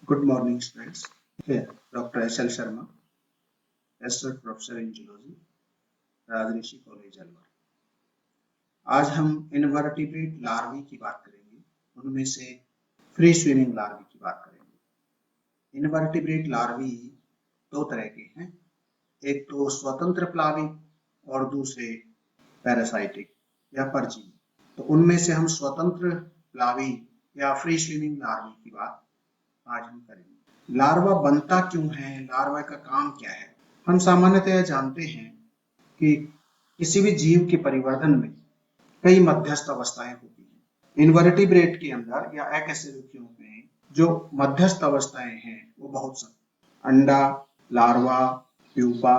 Good morning, students. Here, Dr. S.L. Sharma, Assistant Professor in Geology, Rajrishi college Alwar. आज हम invertebrate larvae की बात करेंगे। उनमें से फ्री स्विमिंग लार्वी की बात करेंगे। इनवर्टिब्रेट लार्वी दो तरह के हैं, एक तो स्वतंत्र प्लावी और दूसरे पैरासाइटिक या परजीवी। तो उनमें से हम स्वतंत्र प्लावी या फ्री स्विमिंग लार्वी की बात आज हम करेंगे। लार्वा बनता क्यों है, लार्वा का काम क्या है? हम सामान्यतः जानते हैं कि किसी भी जीव के परिवर्तन में कई मध्यस्थ अवस्थाएं होती हैं। इनवर्टिब्रेट के अंदर या अकशेरुकियों में जो मध्यस्थ अवस्थाएं हैं वो बहुत सारी, अंडा, लार्वा, प्यूपा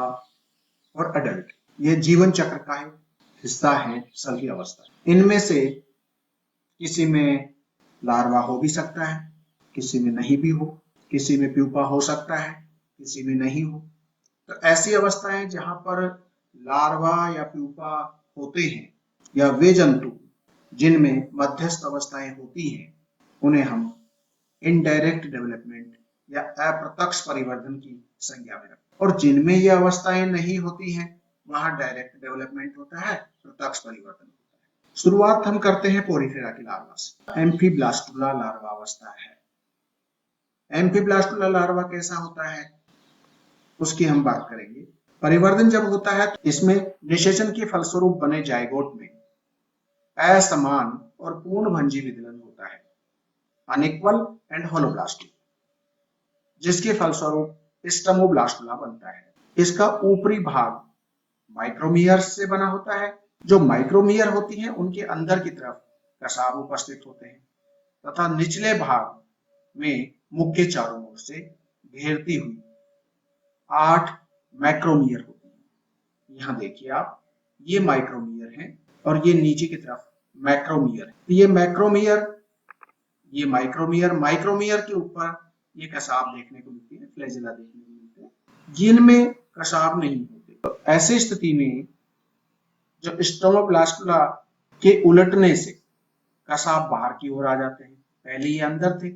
और अडल्ट, ये जीवन चक्र का हिस्सा है। सभी अवस्था इनमें से किसी में लार्वा हो भी सकता है, किसी में नहीं भी हो, किसी में प्यूपा हो सकता है, किसी में नहीं हो। तो ऐसी अवस्थाएं जहां पर लार्वा या प्यूपा होते हैं या वे जंतु जिनमें मध्यस्थ अवस्थाएं होती हैं, उन्हें हम इनडायरेक्ट डेवलपमेंट या अप्रत्यक्ष परिवर्धन की संज्ञा में रखते हैं। और जिनमें ये अवस्थाएं नहीं होती हैं वहां डायरेक्ट डेवलपमेंट होता है, प्रत्यक्ष परिवर्तन होता है। शुरुआत हम करते हैं पोरिफेरा की लार्वा से। एम्फीब्लास्टुला लार्वा अवस्था है। एम्फीब्लास्टुला लार्वा कैसा होता है उसकी हम बात करेंगे। परिवर्तन जब होता है तो इसमें निषेचन के फलस्वरूप बने जायगोट में असमान और पूर्ण भंजी विदलन होता है, अनइक्वल एंड होलोब्लास्टिक, जिसके फलस्वरूप स्टमोब्लास्टुला बनता है। इसका ऊपरी भाग माइक्रोमियर से बना होता है। जो माइक्रोमियर होती हैं उनके अंदर की तरफ कसाब उपस्थित होते हैं तथा निचले भाग में मुख के चारों ओर से घेरती हुई 8 मैक्रोमियर होती है। यहाँ देखिए आप, ये माइक्रोमियर है और ये नीचे की तरफ मैक्रोमियर है। तो ये मैक्रोमियर, ये माइक्रोमियर के ऊपर ये कसाब देखने को मिलती है, फ्लैजेला देखने को मिलते हैं, जिनमें कसाब नहीं होते। तो ऐसी स्थिति में जो स्टोमोब्लास्टुला के उलटने से कसाब बाहर की ओर आ जाते हैं। पहले ये अंदर थे,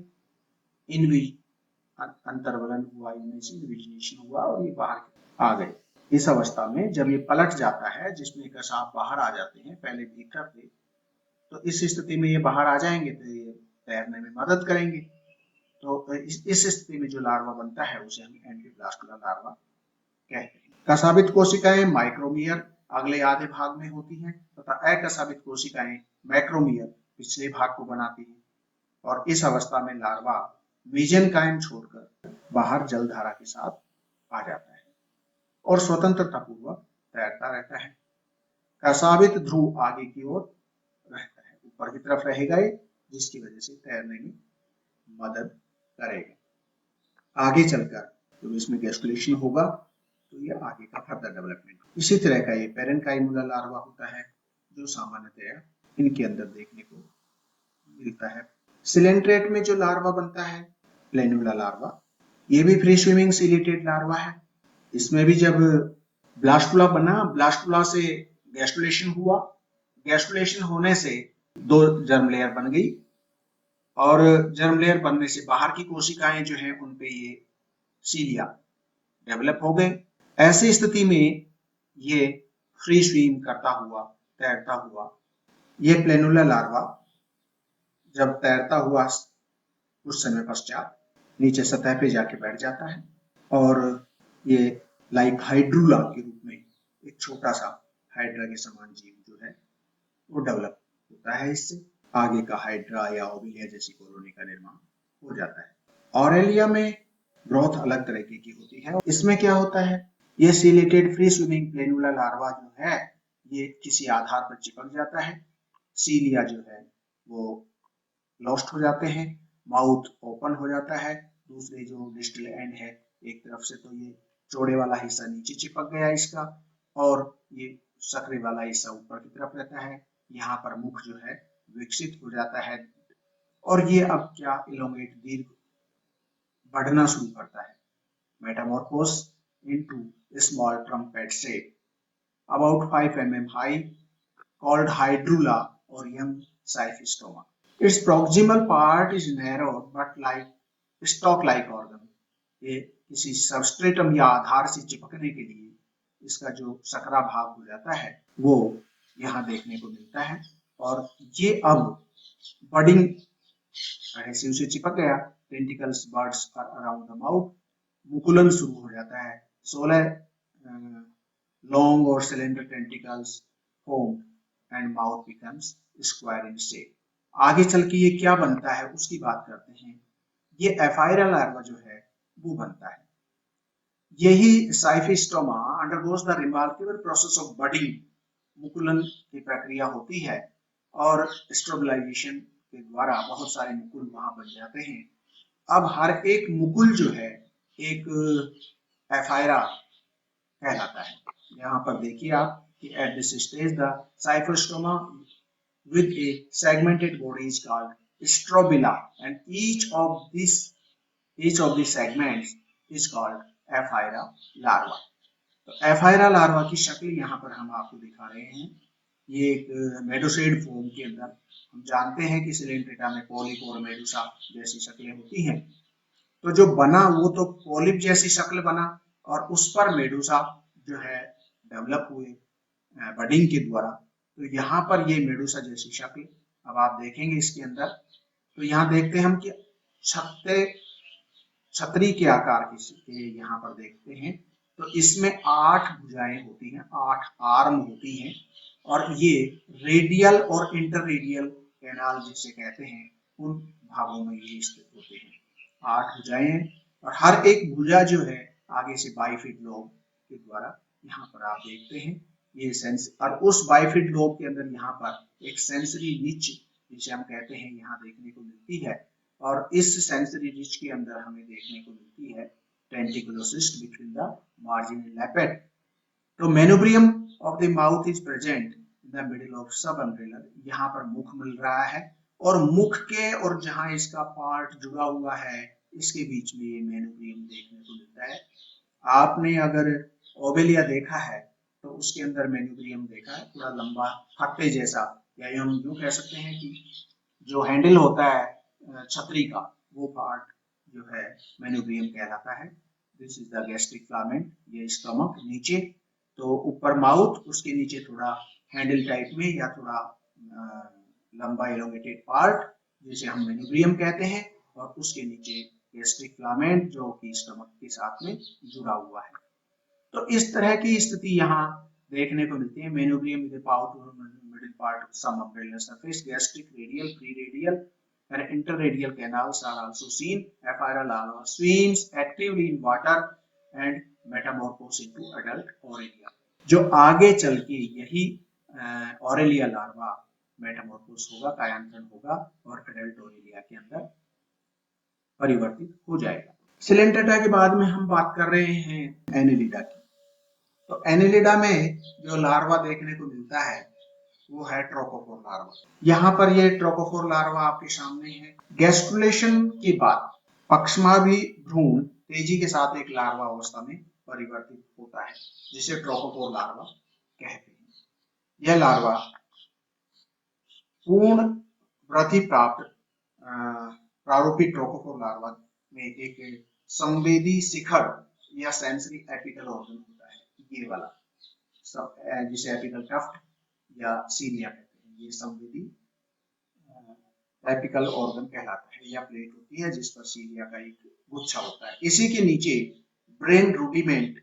अंतर्वलन हुआ, इनमें से इन्विजिनेशन हुआ और ये बाहर आ गए। इस अवस्था में जब ये पलट जाता है, जिसमें कसाब बाहर आ जाते हैं, पहले भीतर थे, तो इस स्थिति में ये बाहर आ जाएंगे तो ये तैरने में मदद करेंगे। तो इस स्थिति में जो लार्वा बनता है उसे हम एम्फीब्लास्टुला लार्वा कहते हैं। कसाबित कोशिकाएं माइक्रोमियर अगले आधे भाग में होती हैं तथा अकसाबित कोशिकाएं मैक्रोमियर पिछले भाग को बनाती हैं। और इस अवस्था में लार्वा मेसेनकाइम छोड़कर बाहर जलधारा के साथ आ जाता है और स्वतंत्रता पूर्वक तैरता रहता है। कसाबित ध्रुव आगे की ओर रहता है, ऊपर की तरफ रहेगा ये, जिसकी वजह से तैरने में मदद करेगा। आगे चलकर जब इसमें गैस्ट्रुलेशन होगा तो ये आगे का फर्दर डेवलपमेंट। इसी तरह का ये पेरेन्काइमुला लार्वा होता है जो सामान्यतया इनके अंदर देखने को मिलता है। सिलेंट्रेट में जो लार्वा बनता है प्लेनुला लार्वा, ये भी फ्री स्विमिंग सिलिएटेड लार्वा है। इसमें भी जब ब्लास्टुला बना, ब्लास्टुला से गैस्ट्रुलेशन हुआ, गैस्ट्रुलेशन होने से 2 जर्म लेयर बन गई और जर्म लेयर बनने से बाहर की कोशिकाएं जो हैं उन पे ये सीलिया डेवलप हो गए। ऐसी स्थिति में ये फ्री स्विम करता हुआ, तैरता हुआ, ये प्लेनुला लार्वा जब तैरता हुआ कुछ समय पश्चात नीचे सतह पे जाके बैठ जाता है और ये लाइक हाइड्रूला के रूप में एक छोटा सा हाइड्रा के समान जीव जो है वो डेवलप होता है। इससे आगे का हाइड्रा या ओविलिया जैसी कॉलोनी का निर्माण हो जाता है। ऑरेलिया में ग्रोथ अलग तरीके की होती है। इसमें क्या होता है, ये ciliated free swimming planula larva जो है ये किसी आधार पर चिपक जाता है, सीलिया जो है वो लॉस्ट हो जाते हैं, माउथ ओपन हो जाता है, दूसरे जो डिस्टल एंड है एक तरफ से तो ये चौड़े वाला हिस्सा नीचे चिपक गया इसका और ये सकरे वाला हिस्सा ऊपर की तरफ रहता है। यहाँ पर मुख जो है विकसित हो जाता है और ये अब क्या इलोंगेट दीर्घ बढ़ना शुरू करता है। Metamorphose into small trumpet shape about 5 mm high called hydrula or young cyphistoma. Its proximal part is narrow but like stock like organ, ये किसी सबस्ट्रेटम या आधार से चिपकने के लिए इसका जो सकरा भाग हो जाता है वो यहाँ देखने को मिलता है। और ये अब बडिंग एडहेसिव से चिपक गया, tentacles buds around the mouth, मुकुलन शुरू हो जाता है, 16 लॉन्ग और cylinder tentacles form and mouth becomes square in shape. आगे चल के ये क्या बनता है उसकी बात करते हैं। ये एफाइरा लार्वा जो है वो बनता है। यही scyphistoma undergoes the remarkable process of budding, मुकुलन की प्रक्रिया होती है और स्टेबलाइजेशन के द्वारा बहुत सारे मुकुल वहां बन जाते हैं। अब हर एक मुकुल जो है एक एफाइरा कहलाता है। यहाँ पर देखिए आप कि at this stage the scyphistoma with a segmented body is called strobila, and each of the segments is called ephyra larva. तो एफाइरा लार्वा की शक्ल यहाँ पर हम आपको दिखा रहे हैं। ये एक मेडोसेड फॉर्म के अंदर, हम जानते हैं कि सिलेंट्रेटा में पॉलिप और मेडुसा जैसी शक्लें होती हैं, तो जो बना वो तो पॉलिप जैसी शक्ल बना और उस पर मेडुसा जो है डेवलप हुए बडिंग के द्वारा। तो यहाँ पर ये मेडुसा जैसी शक्ल अब आप देखेंगे इसके अंदर। तो यहाँ देखते हैं हम कि छतरी के आकार की यहाँ पर देखते हैं। तो इसमें 8 भुजाएं होती हैं, 8 आर्म होती हैं, और ये रेडियल और इंटररेडियल कैनाल जिसे कहते हैं उन भागों में ये स्थित होते हैं। 8 भुजाएं और हर एक भुजा जो है आगे से बाइफिड लोब के द्वारा यहाँ पर आप देखते हैं ये सेंस, और उस बाइफिड लोब के अंदर यहाँ पर एक सेंसरी रिच जिसे हम कहते हैं यहाँ देखने को मिलती है। और इस सेंसरी रिच के अंदर हमें देखने को मिलती है tentaculocyst between the marginal lappet. तो manubrium of the mouth is present in the middle of subumbrellar, यहाँ पर मुख मिल रहा है और मुख के और जहाँ इसका पार्ट जुड़ा हुआ है इसके बीच में ये मेनोब्रियम देखने को मिलता है। आपने अगर ओबेलिया देखा है तो उसके अंदर मेनोब्रियम देखा है, पूरा लंबा फट्टे जैसा, या हम यूं कह सकते हैं कि जो हैंडल होता है छतरी का वो पार्ट जो है मेनोब्रियम कहलाता है। This is the gastric filament, ये स्टमक नीचे, तो ऊपर माउथ, उसके नीचे थोड़ा हैंडल टाइप में या थोड़ा लंबा एलोंगेटेड पार्ट जिसे हम मेनोब्रियम कहते हैं, और उसके नीचे गैस्ट्रिक फिलामेंट जो कि स्टमक के साथ में जुड़ा हुआ है। तो इस तरह की स्थिति यहाँ देखने को मिलती है। Manubrium with middle part of subumbrellar surface, gastric radial, perradial and interradial canals are also seen. Ephemeral larva swims actively in water and metamorphose into adult aurelia. जो आगे चल के यही ऑरेलिया लार्वा मेटामॉर्फोस होगा, कायांतरण होगा और adult Aurelia के अंदर परिवर्तित हो जाएगा। सिलेंट्रेटा के बाद में हम बात कर रहे हैं एनेलिडा की। तो एनेलिडा में जो लार्वा देखने को मिलता है वो है ट्रोकोफोर लार्वा। यहाँ पर ये ट्रोकोफोर लार्वा आपके सामने है। गैस्ट्रुलेशन के बाद पक्षमाभि भ्रूण तेजी के साथ एक लार्वा अवस्था में परिवर्तित होता है जिसे ट्रोकोफोर लार्वा कहते हैं। यह लार्वा पूर्ण वृद्धि प्राप्त प्रारूपिक ट्रोकोफोर लार्वा में एक संवेदी शिखर या सेंसरी एपिकल ऑर्गन होता है, ये वाला सब जिसे एपिकल टफ्ट या सीलिया कहते हैं। ये संवेदी एपिकल ऑर्गन कहलाता है या प्लेट होती है जिस पर सीलिया का एक गुच्छा होता है। इसी के नीचे ब्रेन रूडिमेंट,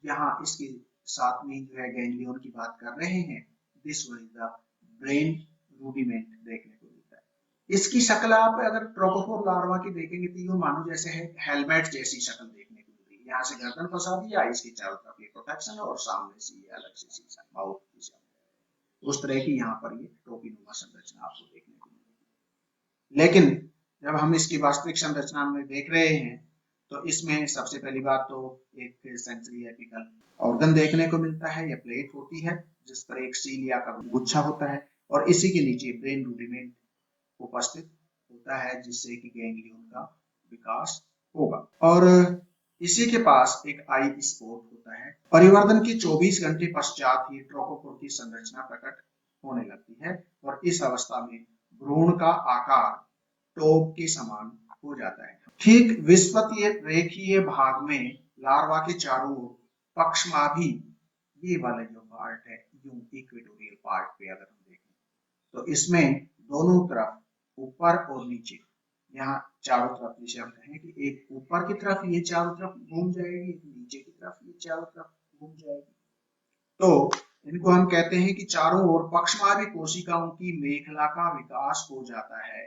यहाँ इसके साथ में जो है गैंग्लियन की बात कर रहे हैं, this one is the brain rudiment देखने को मिलता है। इसकी शक्ल आप अगर ट्रोकोफोर लार्वा की देखेंगे तो ये मानो जैसे है हेलमेट जैसी शक्ल देखने को मिलती है। यहाँ से गर्दन फंसा दिया, इसके चारों तरफ ये प्रोटेक्शन है और सामने से ये अलग से शीशा माउथ की, उस तरह की यहाँ पर ये टोपीनुमा संरचना आपको देखने को मिलेगी। लेकिन जब हम इसकी वास्तविक संरचना में देख रहे हैं तो इसमें सबसे पहली बात तो एक सेंसरी एपिकल ऑर्गन देखने को मिलता है या प्लेट होती है जिस पर एक सीलिया का गुच्छा होता है और इसी के नीचे ब्रेन रूडिमेंट उपस्थित होता है जिससे कि गैंग्लियन का विकास होगा। और इसी के पास एक आई स्पॉट होता है। परिवर्तन के 24 घंटे पश्चात ही ट्रोकोफोर की संरचना प्रकट होने लगती है और इस अवस्था में भ्रूण का आकार टोप के समान हो जाता है। ठीक विषुवतीय रेखीय भाग में लार्वा के चारों ओर पक्षमाभी, ये वाला जो पार्ट है यूं इक्वेटोरियल पार्ट पे अगर हम देखें तो इसमें दोनों तरफ ऊपर और नीचे, यहाँ चारों तरफ जिसे हम कहें कि एक ऊपर की तरफ ये चारों तरफ घूम जाएगी, नीचे की तरफ ये चारों तरफ घूम जाएगी। तो इनको हम कहते हैं कि चारों ओर पक्षमाभी कोशिकाओं की मेखला का विकास हो जाता है,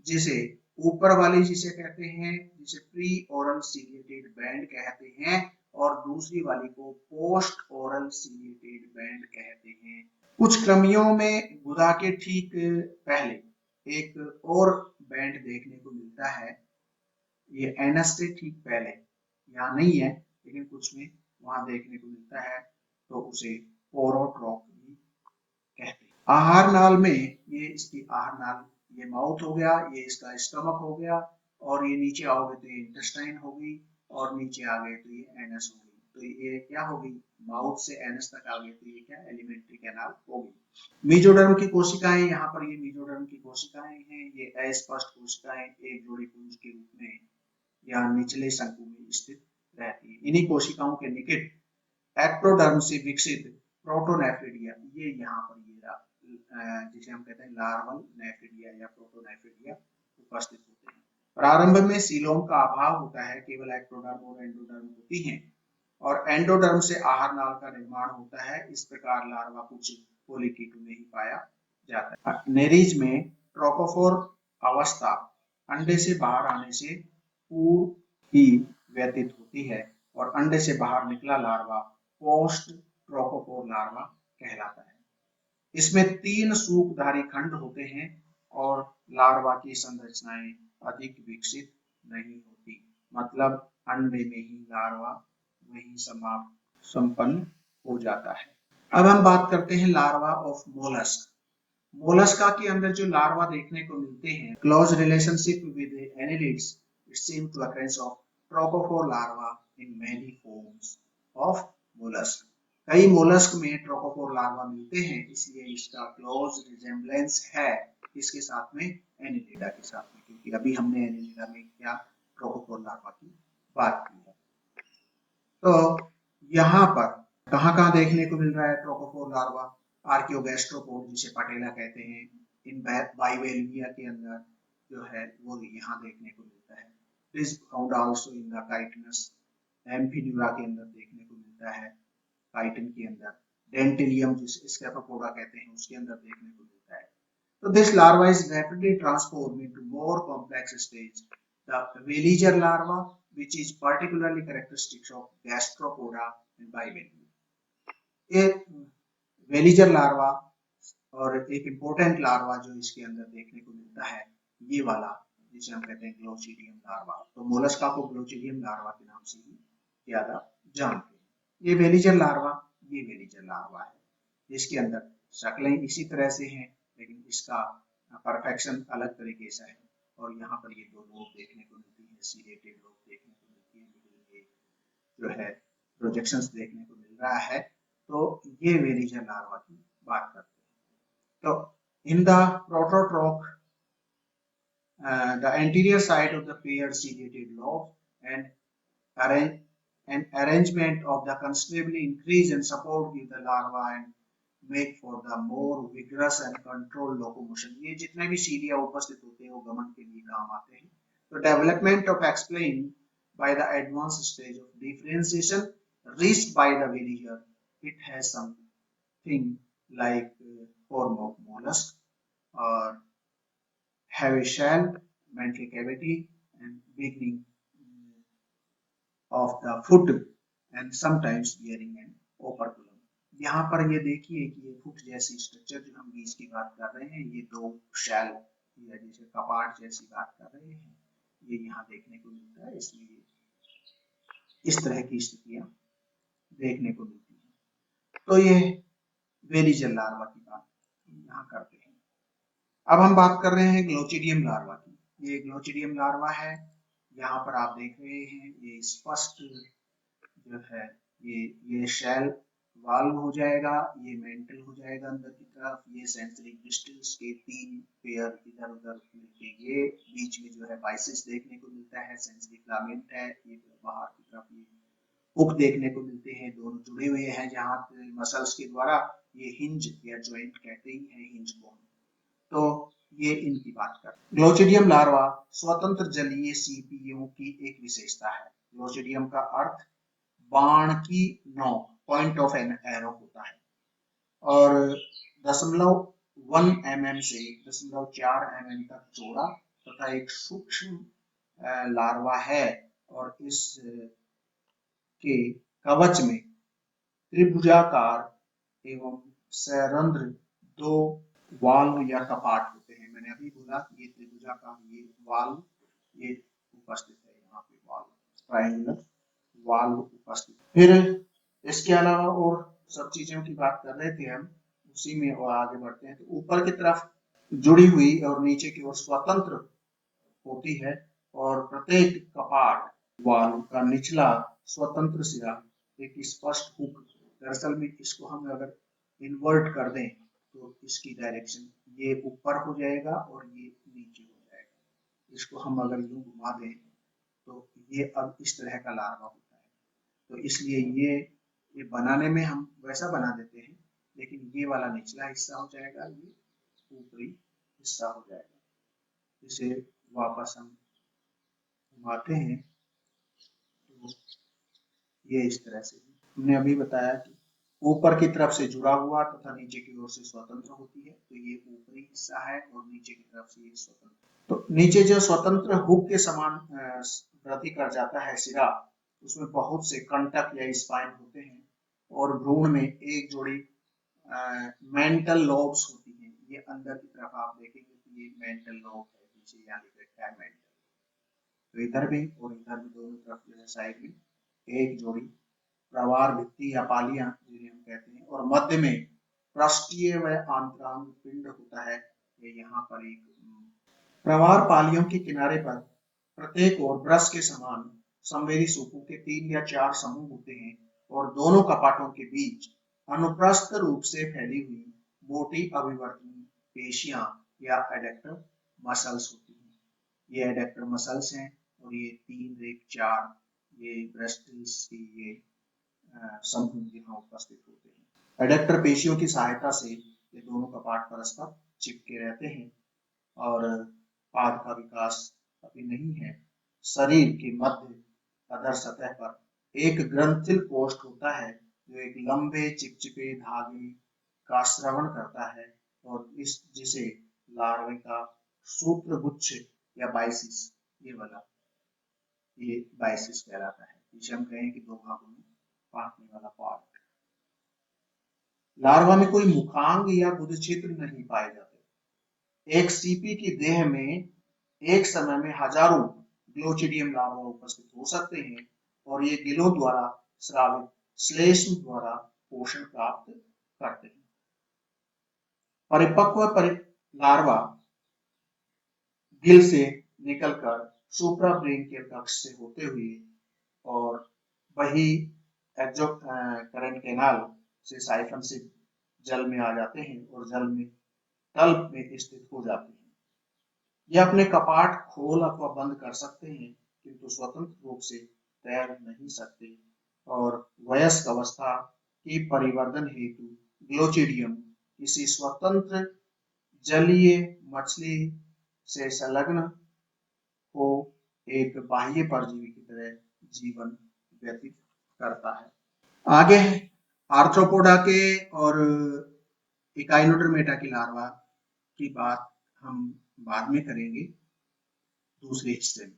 जिसे ऊपर वाली जिसे कहते हैं, जिसे प्री ओरल सीलिएटेड बैंड कहते हैं, और दूसरी वाली को पोस्ट ओरल सीलिएटेड बैंड कहते हैं। कुछ कृमियों में गुदा के ठीक पहले एक और बैंड देखने को मिलता है, ये एनस से ठीक पहले, यहाँ नहीं है लेकिन कुछ में वहां देखने को मिलता है, तो उसे पोरोट्रॉप भी कहते हैं। आहार नाल में ये इसकी आहार नाल, ये माउथ हो गया, ये इसका स्टमक हो गया, और ये नीचे आओगे तो ये इंटेस्टाइन होगी, और नीचे आ गए तो ये एनस होगी। तो ये क्या होगी, माउथ से एनस तक आ गए तो ये क्या, एलिमेंट्री कैनाल होगी। मेसोडर्म की कोशिकाएं, यहाँ पर ये मेसोडर्म की कोशिकाएं हैं, ये अस्पष्ट कोशिकाएं एक जोड़ी पुंज के रूप में यहाँ निचले शंकु में स्थित रहती है। इन्हीं कोशिकाओं के निकट एक्टोडर्म से विकसित प्रोटोनेफ्रिडिया, ये यहाँ पर ये जिसे हम कहते हैं लार्वल नेफ्रिडिया या प्रोटोनेफ्रिडिया उपस्थित होते हैं। प्रारंभ में सीलोम का अभाव होता है, केवल एक्टोडर्म और एंडोडर्म होती हैं, और एंडोडर्म से आहार नाल का निर्माण होता है। इस प्रकार लार्वा कुछ पोलिकीटो में ही पाया जाता है। नेरीज में ट्रोकोफोर अवस्था अंडे से बाहर आने से पूर्व ही व्यतीत होती है, और अंडे से बाहर निकला लार्वा पोस्ट ट्रोकोफोर लार्वा कहलाता है। इसमें 3 सूपधारी खंड होते हैं, और लार्वा की संरचनाएं अधिक विकसित नहीं होती, मतलब अंडे में ही लार्वा वही समाप्त संपन्न हो जाता है। अब हम बात करते हैं लार्वा ऑफ मोलस्क। मोलस्का के अंदर जो लार्वा देखने को मिलते हैं, close relationship with annelids, it seem to occurrence of trochophore larva in many forms of mollusc. कई मोलस्क में ट्रोकोफोर लार्वा मिलते हैं, इसलिए इसका क्लोज रिजेम्बलेंस है इसके साथ में, एनिलिडा के साथ में, क्योंकि अभी हमने एनिलिडा में क्या ट्रोकोफोर लार्वा की बात की है। तो यहाँ पर कहाँ देखने को मिल रहा है ट्रोकोफोर लार्वा, आर्कियोगैस्ट्रोपोड जिसे पटेला कहते हैं, इन बाइवेल्विया के अंदर जो है वो यहाँ देखने को मिलता है। This found also in the chitons, Amphineura के अंदर देखने को मिलता है, काइटिन के अंदर, डेंटिलियम जिसे स्कैफोपोडा कहते हैं उसके अंदर देखने को मिलता है। तो this larva is rapidly transform into more complex stage, the veliger larva which is particularly characteristics of gastropoda and bivalve। एक वेलिजर लार्वा और एक इम्पोर्टेंट लार्वा जो इसके अंदर देखने को मिलता है, ये वाला जिसे हम कहते हैं ग्लोचिडियम लार्वा। तो मोलस्का को ग्लोचिडियम लार्वा के नाम से ही ज्यादा जानते हैं। ये वेलिजर लार्वा, ये वेलिजर लार्वा है, जिसके अंदर शक्लें इसी तरह से हैं, लेकिन इसका परफेक्शन अलग तरीके से है। और यहाँ पर ये 2 लोब देखने को मिलती है, सीलेटेड लोब देखने को मिलती है, मिडिल में जो है प्रोजेक्शंस देखने को मिल रहा है। तो ये वेलिजर लार्वा की बात करते हैं। तो in the prototroch the anterior side of the paired ciliated lobe and arrangement of the considerably increase and support give the larva and make for the more vigorous and controlled locomotion। ये जितने भी सीलिया उपस्थित होते हैं वो गमन के लिए काम आते हैं। तो development of explain by the advanced stage of differentiation reached by the veliger, it has something like form of mollusk or have a shell, mantle cavity and beginning of the foot and sometimes bearing an operculum। यहाँ पर ये देखिए कि ये foot जैसी structure जो हम बीज की बात कर रहे हैं, ये 2 शैल या जैसे कपाट जैसी बात कर रहे हैं, ये यहाँ देखने को मिलता है, इसलिए इस तरह की स्थितियां देखने को मिलती हैं। तो ये वेलिजर लार्वा की बात यहाँ करते हैं। अब हम बात कर रहे हैं ग्लोचिडियम लार्वा की। ये ग्लोचिडियम लार्वा है, यहाँ पर आप देख रहे हैं ये स्पष्ट जो है ये शेल वाल्व हो जाएगा, ये मेंटल हो जाएगा अंदर की तरफ, ये सेंसरी क्रिस्टल्स के 3 पेयर इधर उधर मिलके ये बीच में जो है बाइसेस देखने को मिलता है, सेंसरी फिलामेंट है, ये बाहर की तरफ ये हुक देखने को मिलते हैं, दोनों जुड़े हुए हैं जहाँ मसल्स के द्वारा, ये हिंज या जॉइंट कहते ही हैं हिंज को। तो ये इनकी बात कर। ग्लोचिडियम लार्वा स्वतंत्र जलीय सीपीओ की एक विशेषता है। ग्लोचिडियम का अर्थ बाण की नोक, पॉइंट ऑफ एन एरो होता है, और 0.1 mm से 0.4 mm तक चौड़ा तथा एक सूक्ष्म लार्वा है, और इस के कवच में त्रिभुजाकार एवं सरंध्र 2 वाल्व या कपाट होते हैं। मैंने अभी बोला कि ये त्रिभुजाकार, ये वाल्व ये उपस्थित है, यहाँ पे वाल्व, ट्रायंगुलर वाल्व उपस्थित। फिर इसके अलावा और सब चीजों की बात कर रहे थे हम, उसी में और आगे बढ़ते हैं। तो ऊपर की तरफ जुड़ी हुई और नीचे की ओर स्वतंत्र होती है, और प्रत्येक कपाट वाल्व का निचला स्वतंत्र सिरा एक स्पष्ट हुक, दरअसल में इसको हम अगर इन्वर्ट कर दें तो इसकी डायरेक्शन ये ऊपर हो जाएगा और ये नीचे हो जाएगा। इसको हम अगर यूं घुमा दें तो ये अब इस तरह का लार्वा होता है। तो इसलिए ये बनाने में हम वैसा बना देते हैं, लेकिन ये वाला निचला हिस्सा हो जाएगा, ये ऊपरी हिस्सा हो जाएगा। इसे वापस हम घुमाते हैं तो ये इस तरह से हमने अभी बताया कि ऊपर की तरफ से जुड़ा हुआ तथा नीचे की ओर से स्वतंत्र होती है, तो ये ऊपरी हिस्सा है और नीचे की तरफ से ये स्वतंत्र। तो नीचे जो स्वतंत्र हुक के समान वृद्धि कर जाता है सिरा, उसमें बहुत से कंटक या स्पाइन होते हैं, और भ्रूण में एक जोड़ी मेंटल लोब्स होती है। ये अंदर की तरफ आप देखेंगे कि ये मेंटल लोब है, पीछे यहाँ लिखा है मेंटल। तो इधर भी और इधर भी दोनों तरफ जो है साइड में एक जोड़ी प्रवार भित्ति या पालियां जिन्हें हम कहते हैं, और मध्य में पृष्ठीय व आंतरांग पिंड होता है। ये यहाँ पर एक प्रवार पालियों के किनारे पर प्रत्येक ओर ब्रश के समान संवेदी सूपों के 3 या 4 समूह होते हैं, और दोनों कपाटों के बीच अनुप्रस्थ रूप से फैली हुई मोटी अभिवर्तनी पेशियां या एडेक्टर मसल्स होती हैं। ये एडेक्टर मसल्स हैं, और ये 3 एक 4 ये ब्रेस्टल्स की ये समूह यहाँ उपस्थित होते हैं। एडेक्टर पेशियों की सहायता से ये दोनों कपाट परस्पर चिपके रहते हैं, और पाद का विकास अभी नहीं है। शरीर के मध्य अधर सतह पर एक ग्रंथिल कोष्ठ होता है, जो एक लंबे चिपचिपे धागे का श्रवण करता है, और इस जिसे लार्वे का सूत्रगुच्छ या बाइसिस, ये वाला ये बाइसिस कहलाता है। जिसे हम कहें कि 2 भागों में बांटने वाला पार्ट। लार्वा में कोई मुखांग या गुद क्षेत्र नहीं पाए जाते। एक सीपी की देह में एक समय में हजारों ग्लोचिडियम लार्वा उपस्थित हो सकते हैं, और ये गिलों द्वारा स्रावित श्लेष्म द्वारा पोषण प्राप्त करते हैं। परिपक्व लार्वा गिल से निकलकर सुप्राब्रेंकियल कक्ष से होते हुए और वही एक्सोकरेंट कैनाल से साइफन से जल में आ जाते हैं, और जल में तल में स्थित हो जाते हैं। ये अपने कपाट खोल अथवा बंद कर सकते हैं, किंतु स्वतंत्र रूप से तैर नहीं सकते, और वयस्क अवस्था के परिवर्धन हेतु ग्लोचिडियम किसी स्वतंत्र जलीय मछली से संलग्न हो एक बाह्य परजीवी की तरह जीवन व्यतीत करता है। आगे आर्थ्रोपोडा के और इकाइनोडर्मेटा की लार्वा की बात हम बाद में करेंगे दूसरे हिस्से में।